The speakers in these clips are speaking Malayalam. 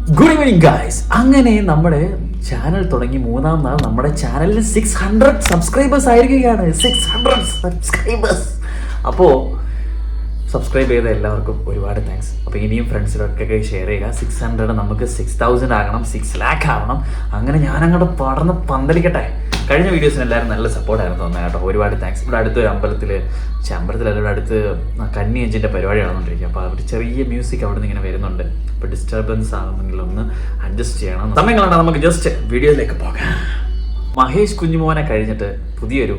Good evening guys. അങ്ങനെ നമ്മുടെ ചാനൽ തുടങ്ങി 3-ാം നാൾ നമ്മുടെ ചാനലിൽ 600 സബ്സ്ക്രൈബേഴ്സ് ആയിരിക്കുകയാണ്. 600 സബ്സ്ക്രൈബേഴ്സ്. അപ്പോൾ സബ്സ്ക്രൈബ് ചെയ്ത എല്ലാവർക്കും ഒരുപാട് താങ്ക്സ്. അപ്പോൾ ഇനിയും ഫ്രണ്ട്സിലൊക്കെ ഷെയർ ചെയ്യുക. 600 നമുക്ക് 6000 ആകണം, 6 lakh ആവണം. അങ്ങനെ ഞാനങ്ങോട്ട് പടർന്ന് പന്തലിക്കട്ടെ. കഴിഞ്ഞ വീഡിയോസിന് എല്ലാവരും നല്ല സപ്പോർട്ടായിരുന്നു തന്നെ കേട്ടോ. ഒരുപാട് താങ്ക്സ്. ഇവിടെ അടുത്തൊരു അമ്പലത്തിലല്ല, ഇവിടെ അടുത്ത് കന്നി എഞ്ചിൻ്റെ പരിപാടി നടന്നുകൊണ്ടിരിക്കുക. അപ്പോൾ അവർ ചെറിയ മ്യൂസിക് അവിടെ നിന്ന് ഇങ്ങനെ വരുന്നുണ്ട്. അപ്പോൾ ഡിസ്റ്റർബൻസ് ആകുന്നെങ്കിൽ ഒന്ന് അഡ്ജസ്റ്റ് ചെയ്യണം. സമയങ്ങളാണ്, നമുക്ക് ജസ്റ്റ് വീഡിയോയിലേക്ക് പോകാം. മഹേഷ് കുഞ്ഞുമോനെ കഴിഞ്ഞിട്ട് പുതിയൊരു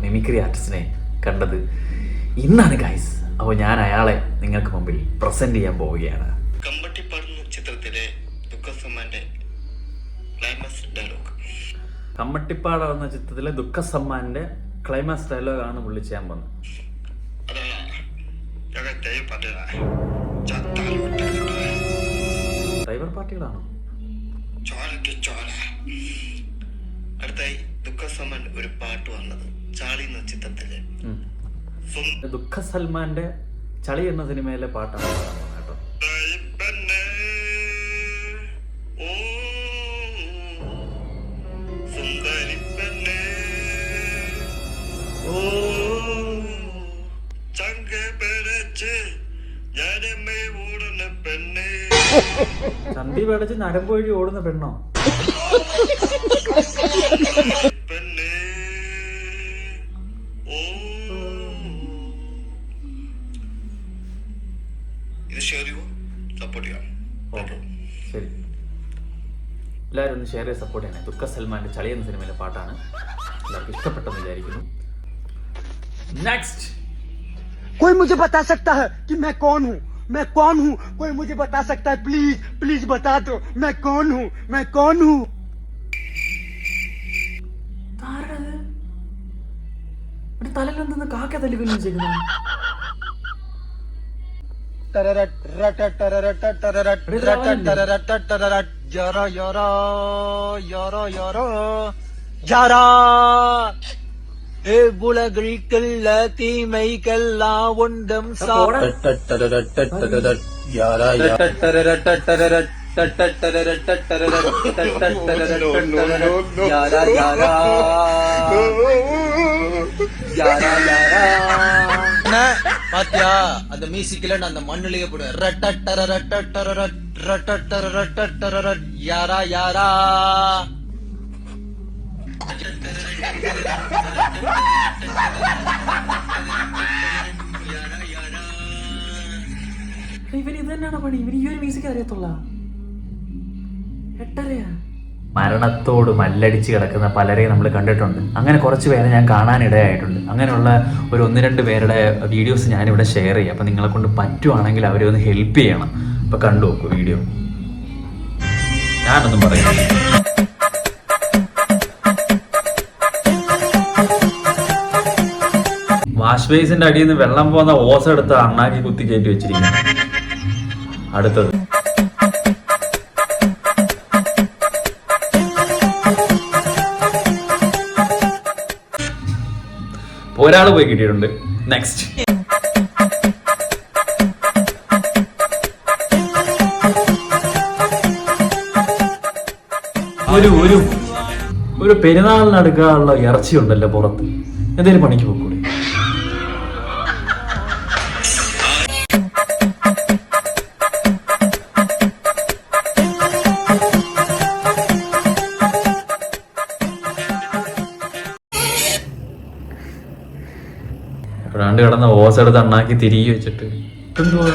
മിമിക്രി ആർട്ടിസ്റ്റിനെ കണ്ടത് ഇന്നാണ് ഗൈസ്. അപ്പോൾ ഞാൻ അയാളെ നിങ്ങൾക്ക് മുമ്പിൽ പ്രസന്റ് ചെയ്യാൻ പോവുകയാണ്. ചിത്രത്തിലെ കമ്മട്ടിപ്പാട എന്ന ചിത്രത്തിലെ ദുഃഖസമ്മാന്റെ ക്ലൈമാക്സ് ഡയലോഗ് ആണ് പുള്ളി ചെയ്യാൻ പോകുന്നത്. ഡ്രൈവർ പാർട്ടികളാണോ? അടുത്തായി ദുഃഖസമ്മാൻ ഒരു പാട്ട് വന്നത് ചാളി എന്ന ചിത്രത്തിലെ ദുഃഖസൽമാന്റെ ചളി എന്ന സിനിമയിലെ പാട്ടാണ് കേട്ടോ. ചന്തി പേടച്ച് നരമ്പ് വഴി ഓടുന്ന പെണ്ണോ? ശരി, എല്ലാവരും ഒന്ന് ഷെയർ ചെയ്ത് സപ്പോർട്ട് ചെയ്യണേ. ദുഃഖ സൽമാന്റെ ചളി എന്ന സിനിമയിലെ പാട്ടാണ്. എല്ലാവർക്കും ഇഷ്ടപ്പെട്ടെന്ന് വിചാരിക്കുന്നു. നെക്സ്റ്റ്. कोई मुझे बता सकता है कि मैं कौन हूँ? मैं कौन हूँ? कोई मुझे बता सकता है? प्लीज प्लीज बता दो, मैं कौन हूँ? मैं कौन हूँ? തലയിലെന്തെന്ന് കാക്ക തല്ലിക്കൊല്ലം ചെയ്യുന്നു. உலகிற்குள்ள தீமைக்கெல்லாம் ஒன்றும் பாத்தியா அந்த மியூசிக்ல அந்த மண்ணுலயே போடு யாரா யாரா. ഇവന് ഇത് തന്നെയാണ് പണി. ഇവന് ഈ ഒരു മ്യൂസിക് അറിയത്തുള്ള. മരണത്തോട് മല്ലടിച്ച് കിടക്കുന്ന പലരെയും നമ്മൾ കണ്ടിട്ടുണ്ട്. അങ്ങനെ കുറച്ച് പേരെ ഞാൻ കാണാനിടയായിട്ടുണ്ട്. അങ്ങനെയുള്ള ഒരു 1-2 പേരുടെ വീഡിയോസ് ഞാനിവിടെ ഷെയർ ചെയ്യാം. അപ്പം നിങ്ങളെ കൊണ്ട് പറ്റുവാണെങ്കിൽ അവരെ ഒന്ന് ഹെൽപ്പ് ചെയ്യണം. അപ്പം കണ്ടു നോക്കൂ വീഡിയോ. ഞാനൊന്നും പറയുന്നില്ല. വാഷ് ബേസിന്റെ അടിയിൽ നിന്ന് വെള്ളം പോകുന്ന ഓസ എടുത്ത് അണ്ണാക്കി കുത്തി കയറ്റി വെച്ചിരിക്കുന്നു. അടുത്തത് ഒരാൾ പോയി കിട്ടിയിട്ടുണ്ട്. നെക്സ്റ്റ്. ഒരു പെരുന്നാളിനടുക്കാനുള്ള ഇറച്ചി ഉണ്ടല്ലോ പുറത്ത്. എന്തെങ്കിലും പണിക്ക് പോക്കൂടെ? രണ്ട് കിടന്ന ഓസ എടുത്ത് അണ്ണാക്കി തിരികെ വെച്ചിട്ട് എന്തുവാ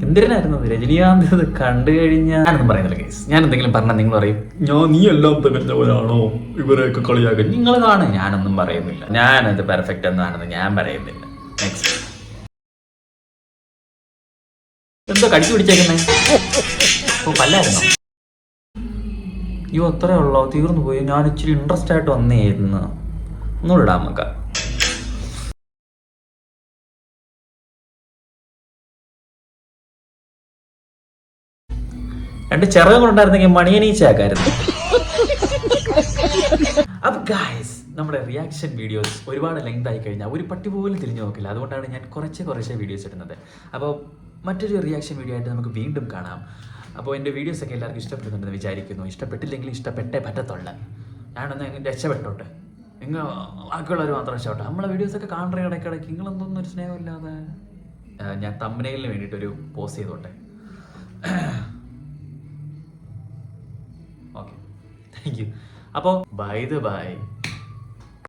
എന്തിനായിരുന്നു രജനീകാന്ത് ഇത് കണ്ടു കഴിഞ്ഞാൽ? ഞാനൊന്നും പറയുന്നില്ല കേസ്. ഞാൻ എന്തെങ്കിലും പറഞ്ഞാൽ നിങ്ങൾ പറയും നീ എല്ലാം തികഞ്ഞവനാണോ ഇവരെയൊക്കെ കളിയാക്കാൻ. നിങ്ങൾ കാണും. ഞാനൊന്നും പറയുന്നില്ല. ഞാനത് പെർഫെക്റ്റ് എന്നാണെന്ന് ഞാൻ പറയുന്നില്ല. നെക്സ്റ്റ്. എന്തോ കടിച്ചു പിടിച്ചേക്കുന്നേ? ഓ, പല്ലായിരുന്നോ? അത്രേ ഉള്ളോ? തീർന്നു പോയി. ഞാൻ ഇച്ചിരി ഇൻട്രസ്റ്റ് ആയിട്ട് വന്നേയിരുന്നു. ഒന്നുകൂടെ ഇടാം നമുക്ക്. രണ്ട് ചിറകും കൊണ്ടായിരുന്നെങ്കിൽ മണിയനീച്ചയാക്കായിരുന്നു. അപ്പോൾ ഗായ്സ്, നമ്മുടെ റിയാക്ഷൻ വീഡിയോസ് ഒരുപാട് ലെങ്ത് ആയി കഴിഞ്ഞാൽ ഒരു പട്ടി പോലും തിരിഞ്ഞു നോക്കില്ല. അതുകൊണ്ടാണ് ഞാൻ കുറച്ച് വീഡിയോസ് ഇടുന്നത്. അപ്പോൾ മറ്റൊരു റിയാക്ഷൻ വീഡിയോ ആയിട്ട് നമുക്ക് വീണ്ടും കാണാം. അപ്പോൾ എൻ്റെ വീഡിയോസൊക്കെ എല്ലാവർക്കും ഇഷ്ടപ്പെടുന്നുണ്ടെന്ന് വിചാരിക്കുന്നു. ഇഷ്ടപ്പെട്ടില്ലെങ്കിൽ ഇഷ്ടപ്പെട്ടേ പറ്റത്തുള്ളൂ. ഞാനൊന്ന് രക്ഷപ്പെട്ടോട്ടെ, നിങ്ങൾ ബാക്കിയുള്ളവർ മാത്രം രക്ഷപ്പെട്ടെ. നമ്മളെ വീഡിയോസൊക്കെ കാണുന്ന ഇടയ്ക്കിടയ്ക്ക് നിങ്ങളെന്തൊന്നും ഒരു സ്നേഹമില്ലാതെ. ഞാൻ തമ്പനെയിലിന് വേണ്ടിയിട്ടൊരു പോസ്റ്റ് ചെയ്തോട്ടെ. Okay, thank you. അപ്പോൾ ബൈ.